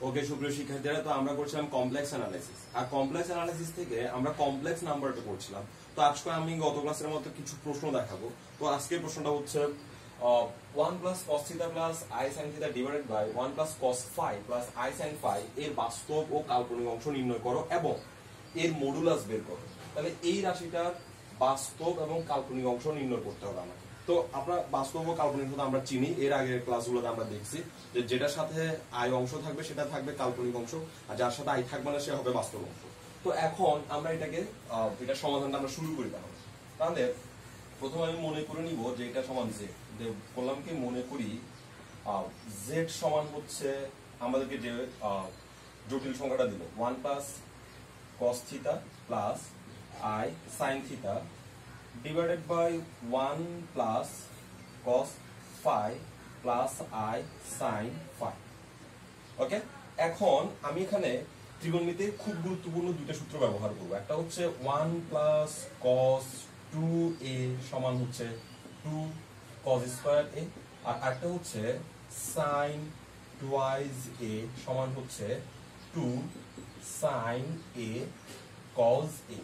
ওকে সুপ্রিয় শিক্ষার্থীরা, তো আমরা করছিলাম কমপ্লেক্স অ্যানালাইসিস। আর কমপ্লেক্স অ্যানালাইসিস থেকে আমরা কমপ্লেক্স নাম্বারটা করছিলাম। তো আজকে আমি গত ক্লাসের মতো কিছু প্রশ্ন দেখাবো। তো আজকের প্রশ্নটা হচ্ছে 1 plus cos theta plus I sin theta divided by 1 plus cos phi plus I sin phi এর বাস্তব ও কাল্পনিক অংশ নির্ণয় করো এবং এর মডুলাস বের করো। তাহলে এই রাশিটার বাস্তব এবং কাল্পনিক অংশ নির্ণয় করতে হবে আমাকে। তো আমরা বাস্তব ও কাল্পনিক আমরা চিনি, এর আগের ক্লাসগুলোতে আমরা দেখছি যে যেটার সাথে আই অংশ থাকবে সেটা থাকবে কাল্পনিক অংশ, আর যার সাথে আই থাকবে না সে হবে বাস্তব অংশ। তো এখন আমরা এটাকে এটার সমাধানটা আমরা শুরু করি। তাহলে প্রথমে আমি মনে করে নিব যে এটা সমান জেড। বললাম কি মনে করি জেড সমান হচ্ছে আমাদেরকে যে জটিল সংখ্যাটা দিল 1 plus cos theta plus I sin theta divided by 1 plus cos phi plus I sin phi। ওকে, এখন আমি এখানে ত্রিকোণমিতির খুব গুরুত্বপূর্ণ দুইটা সূত্র ব্যবহার করব। একটা হচ্ছে 1 plus cos 2a সমান হচ্ছে 2 cos স্কয়ার a, আর একটা হচ্ছে sin twice a সমান হচ্ছে 2 sin a cos a।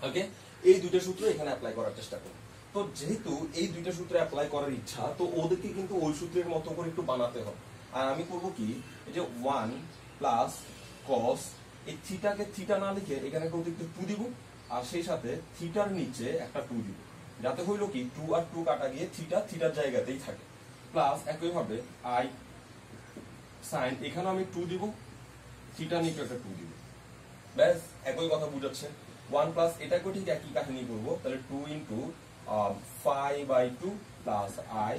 ওকে, এই দুইটা সূত্র এখানে অ্যাপ্লাই করার চেষ্টা করব। তো যেহেতু এই দুইটা সূত্র অ্যাপ্লাই করার ইচ্ছা, তো ওদেরকে কিন্তু ওই সূত্রের মতো করে একটু বানাতে হবে। আর আমি করব কি, এই যে 1 প্লাস cos, এই থিটাকে থিটা না লিখে এখানে একটা অতিরিক্ত 2 দিব, আর সেই সাথে থিটার নিচে একটা 2 দিব, যাতে হইলো কি 2 আর 2 কাটা গিয়ে থিটা থিটার জায়গাতেই থাকে। প্লাস একইভাবে I sin, এখানে আমি 2 দিব, থিটার নিচে একটা 2 দিব। ব্যাস একই কথা বুঝাচ্ছে। 1 প্লাস এটাকে ঠিক একই কাহিনী করব। তাহলে 2 into phi by 2 plus I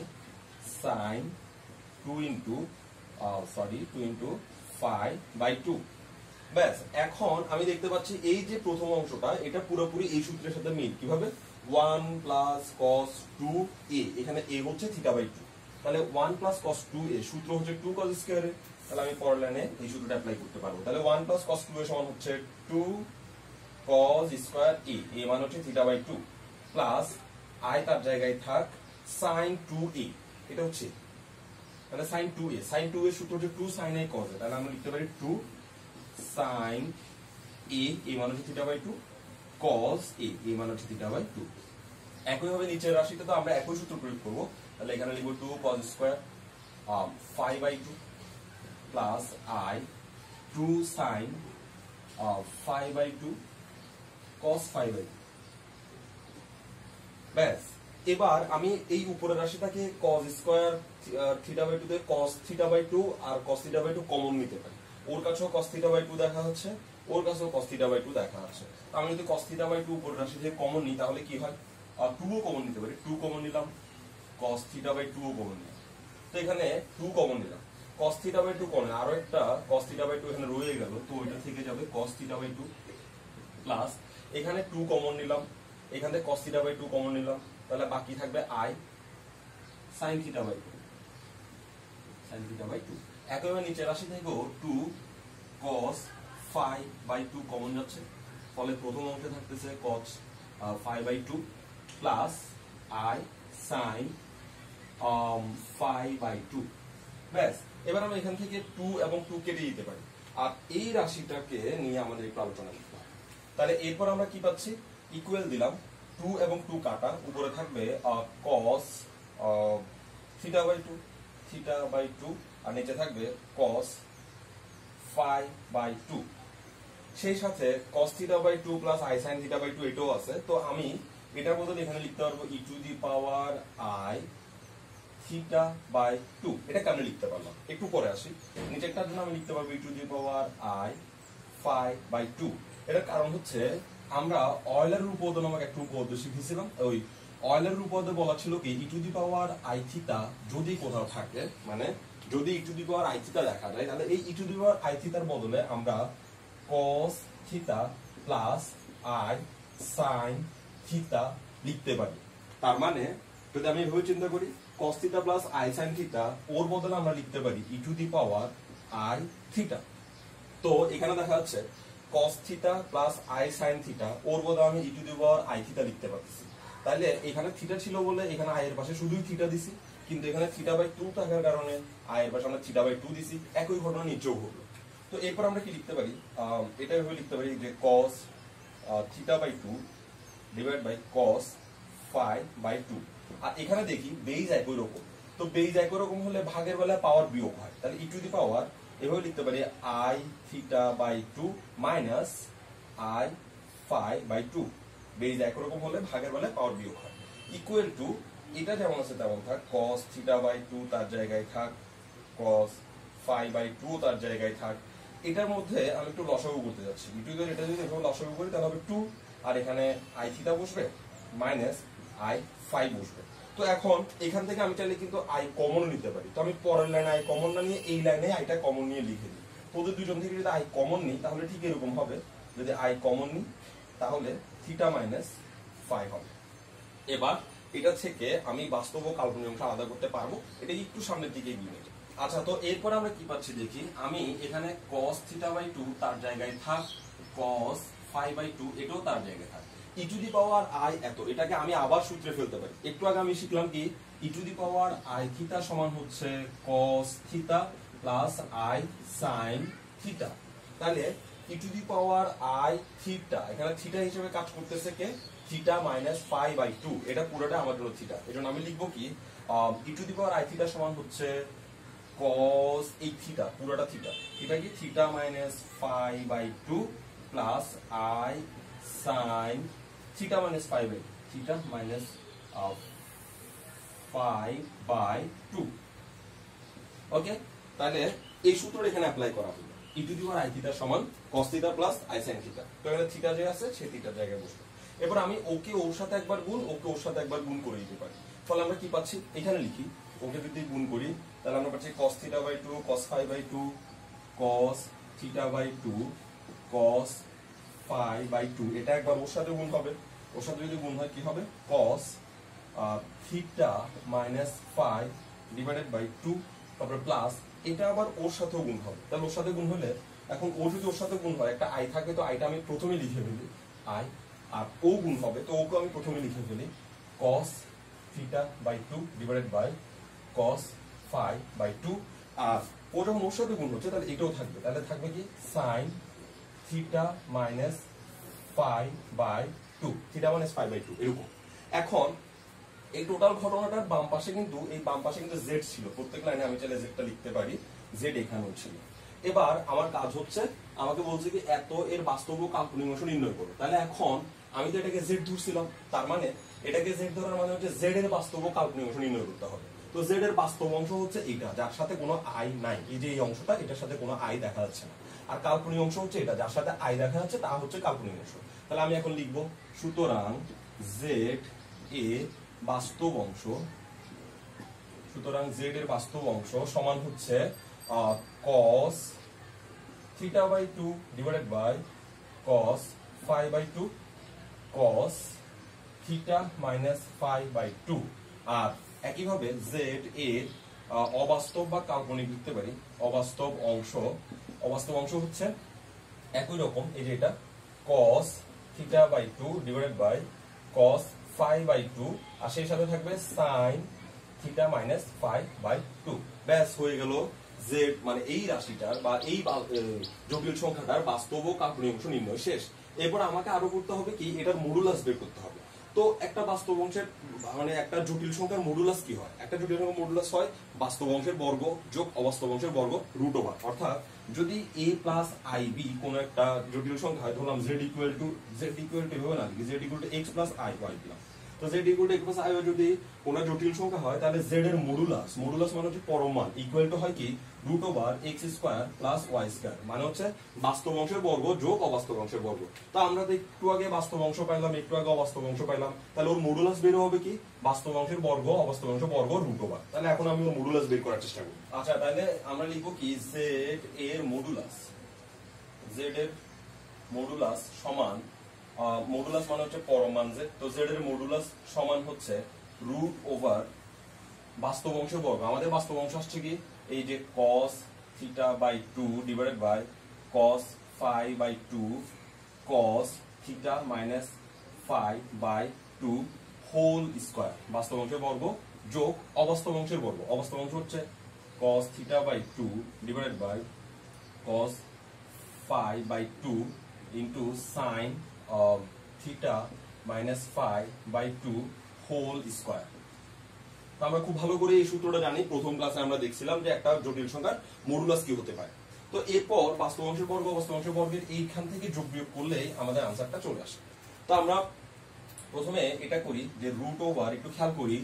sin 2 into phi by 2। ব্যাস এখন আমি দেখতে পাচ্ছি এই যে প্রথম অংশটা এটা পুরোপুরি এই সূত্রের সাথে মিল। কিভাবে? 1 প্লাস cos 2a, এখানে a হচ্ছে থিটা বাই 2। তাহলে 1 প্লাস cos 2a সূত্র হচ্ছে 2 cos স্কয়ার a। তাহলে আমি পরের লাইনে এই সূত্রটা অ্যাপ্লাই করতে পারবো। তাহলে 1 প্লাস cos 2a সমান হচ্ছে 2 cos স্কয়ার a, a মানে হচ্ছে থিটা বাই 2, প্লাস I তার জায়গায় থাক sin 2a, এটা হচ্ছে তাহলে sin 2a, sin 2a সূত্র হচ্ছে 2 sin a cos a। তাহলে আমরা লিখতে পারি 2 sin a, a মানে হচ্ছে theta by 2, cos a, a মানে হচ্ছে থিটা বাই 2। একইভাবে নিচের রাশিতে তো আমরা একই সূত্র প্রয়োগ করব। তাহলে এখানে লিখব 2 cos square phi by 2 plus I 2 sin phi by 2 cos phi by 2। ব্যাস এবার আমি এই উপরের রাশিটাকে cos স্কয়ার থিটা বাই 2 তে cos থিটা বাই 2 আর cos থিটা বাই 2 কমন নিতে পারি। ওর কাছেও cos থিটা বাই 2 দেখা হচ্ছে, ওর কাছেও cos থিটা বাই 2 দেখা হচ্ছে। তো আমি যদি cos থিটা বাই 2 উপরের রাশি থেকে কমন নিই তাহলে কি হয়? 2 ও কমন নিতে পারি। 2 কমন নিলাম, cos থিটা বাই 2 ও কমন নিলাম। তো এখানে 2 কমন নিলাম, cos থিটা বাই 2 কমন, আরো একটা cos থিটা বাই 2 এখানে রয়ে গেল, তো ওইটা থেকে যাবে cos থিটা বাই 2, প্লাস এখানে 2 কমন নিলাম, এখানে cos থিটা বাই 2 কমন নিলাম, তাহলে বাকি থাকবে I sin theta by 2, sin theta by 2। একইভাবে নিচের রাশি থেকেও 2 cos phi বাই 2 কমন যাচ্ছে, ফলে প্রথম অংশে থাকতেছে cos phi by 2 plus I sin phi by 2। ব্যাস এবার আমরা এখান থেকে 2 এবং 2 কেটে দিতে পারি, আর এই রাশিটাকে নিয়ে আমাদের একটু আলোচনা করতে হবে। তাহলে এরপর আমরা কি পাচ্ছি? ইকুয়াল দিলাম, 2 এবং 2 কাটা, উপরে থাকবে cos theta by 2, theta by 2, আর নিচে থাকবে cos phi বাই 2। সেই সাথে cos theta by 2 plus I sin theta by 2 এটাও আছে। তো আমি এটার বদলে এখানে লিখতে পারবো e to the power I theta by 2। এটা কেমনে লিখতে পারলাম একটু পরে আসি। নিচেরটার জন্য আমি লিখতে পারবো e to the power I phi by 2। এটার কারণ হচ্ছে আমরা অয়েলারের উপপাদ্য নামক একটা উপপাদ্য শিখেছিলাম। ওই অয়েলারের উপপাদ্য বলা ছিল কি e to the power I theta যদি কোথাও থাকে, মানে যদি e to the power I theta দেখা যায়, তাহলে এই e to the power I থিটার বদলে আমরা cos theta plus I sin theta লিখতে পারি। তার মানে যদি আমি এভাবে চিন্তা করি cos theta plus I sin theta, ওর বদলে আমরা লিখতে পারি e to the power I theta. তো এখানে দেখা যাচ্ছে cos theta plus I sin theta, ওর বদলে আমি e to the power I theta লিখতে পারতেছি। তাহলে এখানে থিটা ছিল বলে এখানে I এর পাশে শুধুই থিটা দিছি, কিন্তু এখানে থিটা বাই 2 থাকার কারণে I এর পাশে আমরা থিটা বাই 2 দিছি। একই ঘটনা নিচেও ঘটলো। তো এরপর আমরা কি লিখতে পারি, এটা এভাবে লিখতে পারি যে cos theta by 2 divide by cos phi by 2। আর এখানে দেখি বেজ একই রকম, তো বেজ একই রকম হলে ভাগের বেলায় পাওয়ার বিয়োগ হয়, তাহলে ই টু দি পাওয়ার এভাবে লিখতে পারি i theta by 2 minus i phi by 2। Base একই রকম হলে ভাগের বেলায় পাওয়ার বিয়োগ হয়, ইকুয়াল টু এটা যেমন আছে তেমন থাক, cos থিটা বাই 2 তার জায়গায় থাক, cos ফাই বাই 2 তার জায়গায় থাক। এটার মধ্যে আমি একটু লসাগু করতে যাচ্ছি, এটা যদি এভাবে লসাগু করি তাহলে হবে 2, আর এখানে i থিটা বসবে মাইনাস i ফাই বসবে। তো এখন এখান থেকে আমি চাইলে কিন্তু i কমন নিতে পারি, তো আমি পরের লাইনে i কমন না নিয়ে এই লাইনে আইটা কমন নিয়ে লিখে দিই। তোদের দুজন থেকে যদি i কমন নিই তাহলে ঠিক এরকম হবে, যদি i কমন নিই তাহলে থিটা মাইনাস ফাই হবে। এবার এটা থেকে আমি বাস্তব ও কাল্পনিক অংশ আলাদা করতে পারবো, এটা একটু সামনের দিকে এগিয়ে নেব। আচ্ছা, তো এরপর আমরা কি পাচ্ছি দেখি, আমি এখানে cos থিটা বাই 2 তার জায়গায় থাক, cos ফাই বাই 2 এটাও তার জায়গায় থাক, ই টু দি পাওয়ার i এত, এটাকে আমি আবার সূত্রে ফেলতে পারি। একটু আগে আমি শিখলাম কি, e to the power i theta সমান হচ্ছে cos theta plus i sin theta. তাহলে e to the power i theta, এখানে থিটা হিসেবে কাজ করতেছে কে, থিটা মাইনাস ফাই বাই 2, এটা পুরোটা আমার জন্য থিটা। এজন্য আমি লিখবো কি, e to the power i theta সমান হচ্ছে cos এই থিটা পুরোটা থিটা, থিটা কি theta minus phi by 2 plus i sin theta minus phi by theta minus phi by 2। Okay, তাহলে এই সূত্রটা এখানে অ্যাপ্লাই করা হলো, e to the power i theta সমান cos theta plus i sin theta. তো এখানে থিটা যে আছে সেই থিটার জায়গায় বসবে। এবার আমি ওকে ওর সাথে একবার গুণ, ওকে ওর সাথে একবার গুণ করে দিতে পারি। ফলে আমরা কি পাচ্ছি, এখানে লিখি, ওকে যদি গুণ করি তাহলে আমরা পাচ্ছি cos theta by 2 cos phi by 2 cos theta by 2 cos phi by 2, এটা একবার ওর সাথে গুণ হবে, ওর সাথে যদি গুণ হয় কি হবে, cos theta minus phi divided by 2, তারপরে প্লাস এটা আবার ওর সাথেও গুণ হবে। তাহলে ওর সাথে গুণ হলে, এখন ও যদি ওর সাথে গুণ হয় একটা i থাকে, তো আইটা আমি প্রথমে লিখে ফেলি i, আর ও গুণ হবে তো ওকে আমি প্রথমে লিখে ফেলি cos theta by 2 divided by cos phi by 2, আর ও যখন ওর সাথে গুণ হচ্ছে তাহলে এটাও থাকবে, তাহলে থাকবে কি sin theta minus phi by 2, theta minus phi by 2 এরকম। এখন এই টোটাল ঘটনাটার বাম পাশে কিন্তু, এই বাম পাশে কিন্তু z ছিল, প্রত্যেক লাইনে আমি চাইলে জেডটা লিখতে পারি, z এখানেও ছিল। এবার আমার কাজ হচ্ছে, আমাকে বলছে কি এত এর বাস্তব ও কাল্পনিক অংশ নির্ণয় করো। তাহলে এখন আমি তো এটাকে z ধরছিলাম, তার মানে এটাকে z ধরার মানে হচ্ছে z এর বাস্তব ও কাল্পনিক অংশ নির্ণয় করতে হবে। তো z এর বাস্তব অংশ হচ্ছে এটা, যার সাথে কোনো i নাই, এই যে এই অংশটা, এটার সাথে কোনো i দেখা যাচ্ছে না। আর কাল্পনিক অংশ হচ্ছে এটা, যার সাথে i দেখা যাচ্ছে, তা হচ্ছে কাল্পনিক অংশ। তাহলে আমি এখন লিখবো, সুতরাং z এ বাস্তব অংশ, সুতরাং z এর বাস্তব অংশ সমান হচ্ছে cos theta by 2 divided by cos phi by 2 cos theta minus phi by 2। আর একইভাবে z এর অবাস্তব বা কাল্পনিক লিখতে পারি, অবাস্তব অংশ হচ্ছে একই রকম, এই যে এটা cos theta by 2 divided by cos phi by 2, আর সেই সাথে থাকবে sin theta minus phi by 2। ব্যাস হয়ে গেল z, মানে এই রাশিটার বা এই জটিল সংখ্যাটার বাস্তব ও কাল্পনিক অংশ নির্ণয় শেষ। এরপর আমাকে আরো করতে হবে কি, এটার মডুলাস বের করতে হবে। তো একটা বাস্তব অংশের, মানে একটা জটিল সংখ্যার মডুলাস কি হয়, একটা জটিল সংখ্যার মডুলাস হয় বাস্তব অংশের বর্গ যোগ অবাস্তব অংশের বর্গ রুট ওভার। অর্থাৎ যদি a প্লাস ib কোন একটা জটিল সংখ্যা হয়, ধরলাম z ইকুয়াল টু এভাবে না লিখি, z equal to x plus i দিলাম, তো z equal to x plus i যদি কোন জটিল সংখ্যা হয় তাহলে z এর মডুলাস মানে হচ্ছে পরম মান, ইকুয়াল টু হয় কি root over x square plus y square, মানে হচ্ছে বাস্তব অংশের বর্গ যোগ অবাস্তব অংশের বর্গ। তো আমরা তো একটু আগে বাস্তব অংশ পাইলাম, একটু আগে অবাস্তব অংশ পাইলাম, তাহলে ওর মডুলাস বের হবে কি বাস্তব অংশের বর্গ অবাস্তব অংশের বর্গ রুট ওভার। তাহলে এখন আমি ওর মডুলাস বের করার চেষ্টা করি। আচ্ছা, তাহলে আমরা লিখবো কি z এর মডুলাস সমান, মডুলাস মানে হচ্ছে পরম মান z, তো z এর মডুলাস সমান হচ্ছে রুট ওভার বাস্তব অংশের বর্গ। আমাদের বাস্তব অংশ আসছে কি এই যে cos theta by 2 divided by cos phi by 2 cos theta minus phi by 2 whole square, বাস্তব অংশের বর্গ যোগ অবাস্তব অংশের বর্গ। অবাস্তব অংশ হচ্ছে cos theta by 2 divided by cos phi by 2 into sin theta minus phi by 2 whole square। তো আমরা খুব ভালো করে এই সূত্রটা জানি, প্রথম ক্লাসে আমরা দেখছিলাম যে একটা জটিল সংখ্যার মডুলাস কি হতে পারে। তো এরপর বাস্তব অংশের বর্গ অবাস্তব অংশের বর্গের এইখান থেকে যোগ বিয়োগ করলেই আমাদের আনসারটা চলে আসে। তো আমরা প্রথমে এটা করি যে রুট ওভার, একটু খেয়াল করি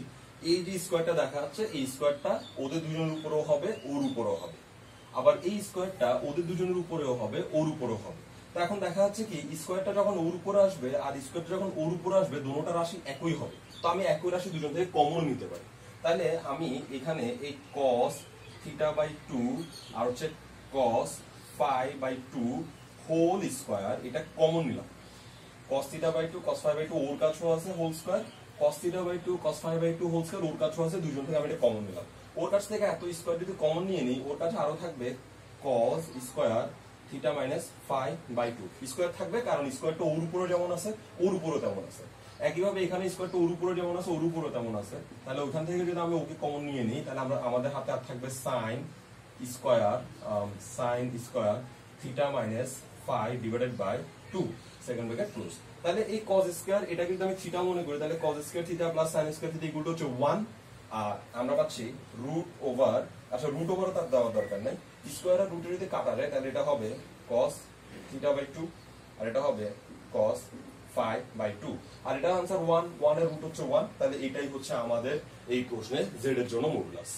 এই যে স্কোয়ারটা দেখা যাচ্ছে এই স্কোয়ারটা ওদের দুজনের উপরেও হবে ওর উপরেও হবে, আবার এই স্কোয়ারটা ওদের দুজনের উপরেও হবে ওর উপরেও হবে। তো এখন দেখা যাচ্ছে কি স্কোয়ারটা যখন ওর উপরে আসবে আর স্কোয়ারটা যখন ওর উপরে আসবে দুটোটা রাশি একই হবে। তো আমি একই রাশি দুজন থেকে কমন নিতে পারি। তাহলে আমি এখানে এই cos থিটা বাই 2 আর হচ্ছে cos phi by 2 whole square এটা কমন নিলাম। cos theta by 2 cos phi by 2 ওর কাছেও আছে whole square, cos theta by 2 cos phi by 2 whole square ওর কাছেও আছে, দুজন থেকে আমি এটা কমন নিলাম। ওর কাছ থেকে এত স্কোয়ার যদি কমন নিয়ে নিই ওর কাছে আরো থাকবে cos square theta minus phi by 2 square থাকবে, কারণ স্কোয়ারটা ওর উপরে যেমন আছে ওর উপরেও তেমন আছে। একইভাবে এখানে স্কোয়ারটা ওর উপরে যেমন আছে ওর উপরেও তেমন আছে। তাহলে ওখান থেকে যদি আমি ওকে কমন নিয়ে নিই তাহলে আমাদের হাতে আর থাকবে sin square theta minus phi divided by 2 second bracket close. তাহলে এই cos স্কয়ার এটা কিন্তু আমি থিটা মনে করি, তাহলে cos square theta plus sin square theta equal to হচ্ছে 1। আর আমরা পাচ্ছি রুট ওভার, আচ্ছা রুট ওভারও তার দেওয়ার দরকার নাই, স্কয়ার আর রুটের যদি কাটা যায় তাহলে এটা হবে cos থিটা বাই 2 আর এটা হবে cos phi বাই 2 আর এটা आंसर 1 এর রুট হচ্ছে 1। তাহলে এটাই হচ্ছে আমাদের এই প্রশ্নে z এর জন্য মডুলাস।